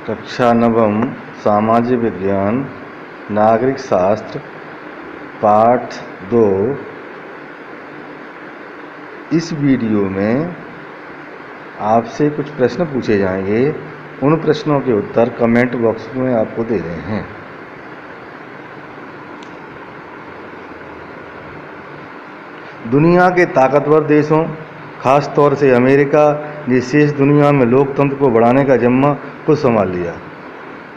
कक्षा नवम सामाजिक विज्ञान नागरिक शास्त्र पाठ 2। इस वीडियो में आपसे कुछ प्रश्न पूछे जाएंगे। उन प्रश्नों के उत्तर कमेंट बॉक्स में आपको दे रहे हैं। दुनिया के ताकतवर देशों खास तौर से अमेरिका ने शेष दुनिया में लोकतंत्र को बढ़ाने का जिम्मा खुद संभाल लिया।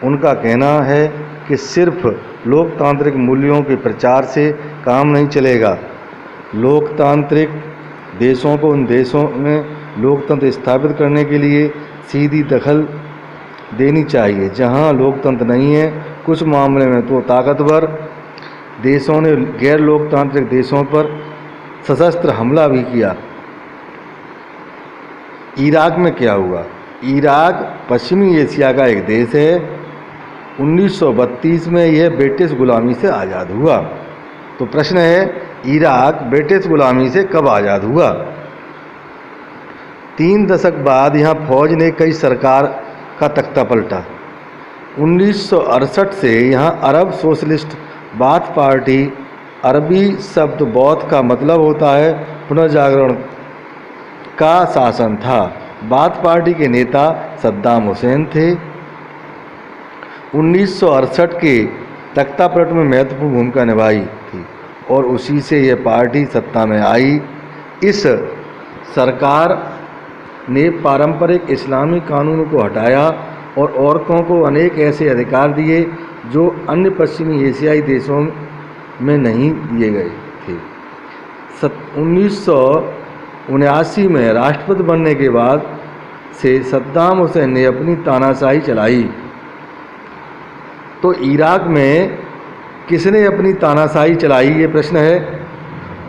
उनका कहना है कि सिर्फ लोकतांत्रिक मूल्यों के प्रचार से काम नहीं चलेगा। लोकतांत्रिक देशों को उन देशों में लोकतंत्र स्थापित करने के लिए सीधी दखल देनी चाहिए जहां लोकतंत्र नहीं है। कुछ मामले में तो ताकतवर देशों ने गैर लोकतांत्रिक देशों पर सशस्त्र हमला भी किया। इराक में क्या हुआ? इराक पश्चिमी एशिया का एक देश है। 1932 में यह ब्रिटिश गुलामी से आज़ाद हुआ। तो प्रश्न है, इराक ब्रिटिश गुलामी से कब आज़ाद हुआ? 3 दशक बाद यहाँ फौज ने कई सरकार का तख्ता पलटा। 1968 से यहाँ अरब सोशलिस्ट बाथ पार्टी, अरबी शब्द बौथ का मतलब होता है पुनर्जागरण, का शासन था। बाथ पार्टी के नेता सद्दाम हुसैन थे। 1968 के तख्तापलट में महत्वपूर्ण भूमिका निभाई थी और उसी से यह पार्टी सत्ता में आई। इस सरकार ने पारंपरिक इस्लामी कानूनों को हटाया और औरतों को अनेक ऐसे अधिकार दिए जो अन्य पश्चिमी एशियाई देशों में नहीं दिए गए थे। 1979 में राष्ट्रपति बनने के बाद से सद्दाम हुसैन ने अपनी तानाशाही चलाई। तो इराक में किसने अपनी तानाशाही चलाई, ये प्रश्न है।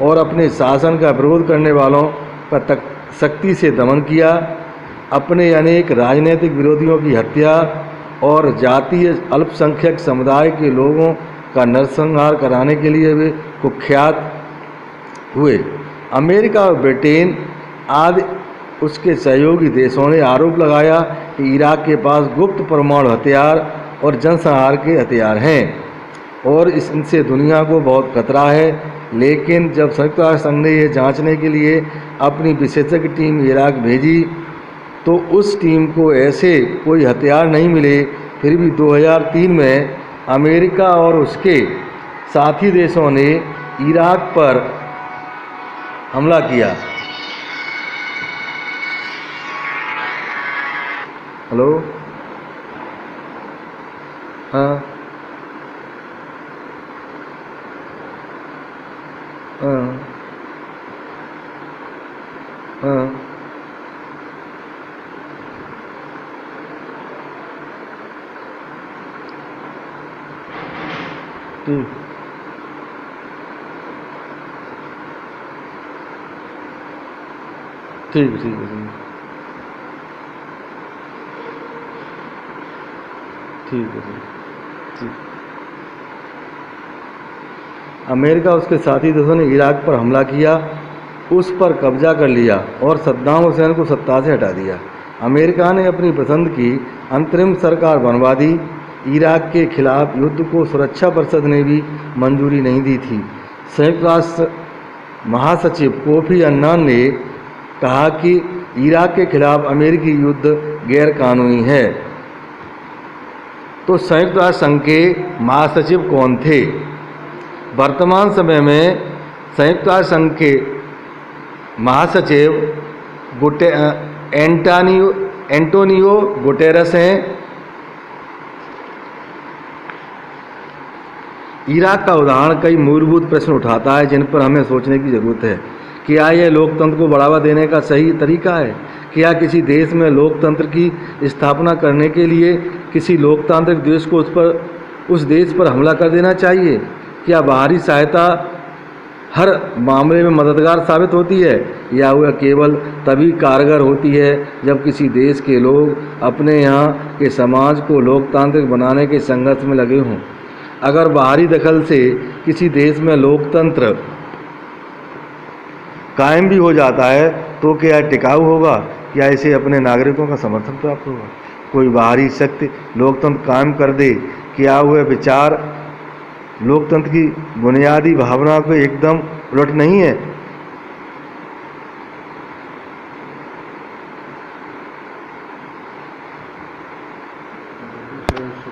और अपने शासन का विरोध करने वालों पर सख्ती से दमन किया। अपने अनेक राजनीतिक विरोधियों की हत्या और जातीय अल्पसंख्यक समुदाय के लोगों का नरसंहार कराने के लिए वे कुख्यात हुए। अमेरिका और ब्रिटेन आदि उसके सहयोगी देशों ने आरोप लगाया कि इराक के पास गुप्त परमाणु हथियार और जनसंहार के हथियार हैं और इनसे दुनिया को बहुत खतरा है। लेकिन जब संयुक्त राष्ट्र संघ ने यह जांचने के लिए अपनी विशेषज्ञ टीम इराक भेजी तो उस टीम को ऐसे कोई हथियार नहीं मिले। फिर भी 2003 में अमेरिका और उसके साथी देशों ने इराक पर हमला किया। हेलो, हाँ हाँ हाँ ठीक ठीक ठीक ठीक है ठीक। अमेरिका उसके साथी देशों ने इराक पर हमला किया, उस पर कब्जा कर लिया और सद्दाम हुसैन को सत्ता से हटा दिया। अमेरिका ने अपनी पसंद की अंतरिम सरकार बनवा दी। इराक के खिलाफ युद्ध को सुरक्षा परिषद ने भी मंजूरी नहीं दी थी। संयुक्त राष्ट्र महासचिव कोफी अन्नान ने कहा कि इराक के खिलाफ अमेरिकी युद्ध गैरकानूनी है। तो संयुक्त राष्ट्र संघ के महासचिव कौन थे? वर्तमान समय में संयुक्त राष्ट्र संघ के महासचिव एंटोनियो गुटेरस हैं। इराक का उदाहरण कई मूलभूत प्रश्न उठाता है जिन पर हमें सोचने की ज़रूरत है। क्या यह लोकतंत्र को बढ़ावा देने का सही तरीका है? क्या किसी देश में लोकतंत्र की स्थापना करने के लिए किसी लोकतांत्रिक देश को उस देश पर हमला कर देना चाहिए? क्या बाहरी सहायता हर मामले में मददगार साबित होती है या वह केवल तभी कारगर होती है जब किसी देश के लोग अपने यहाँ के समाज को लोकतांत्रिक बनाने के संघर्ष में लगे हों? अगर बाहरी दखल से किसी देश में लोकतंत्र कायम भी हो जाता है तो क्या टिकाऊ होगा? क्या इसे अपने नागरिकों का समर्थन प्राप्त होगा? कोई बाहरी शक्ति लोकतंत्र कायम कर दे, क्या हुए विचार लोकतंत्र की बुनियादी भावना को एकदम उलट नहीं है।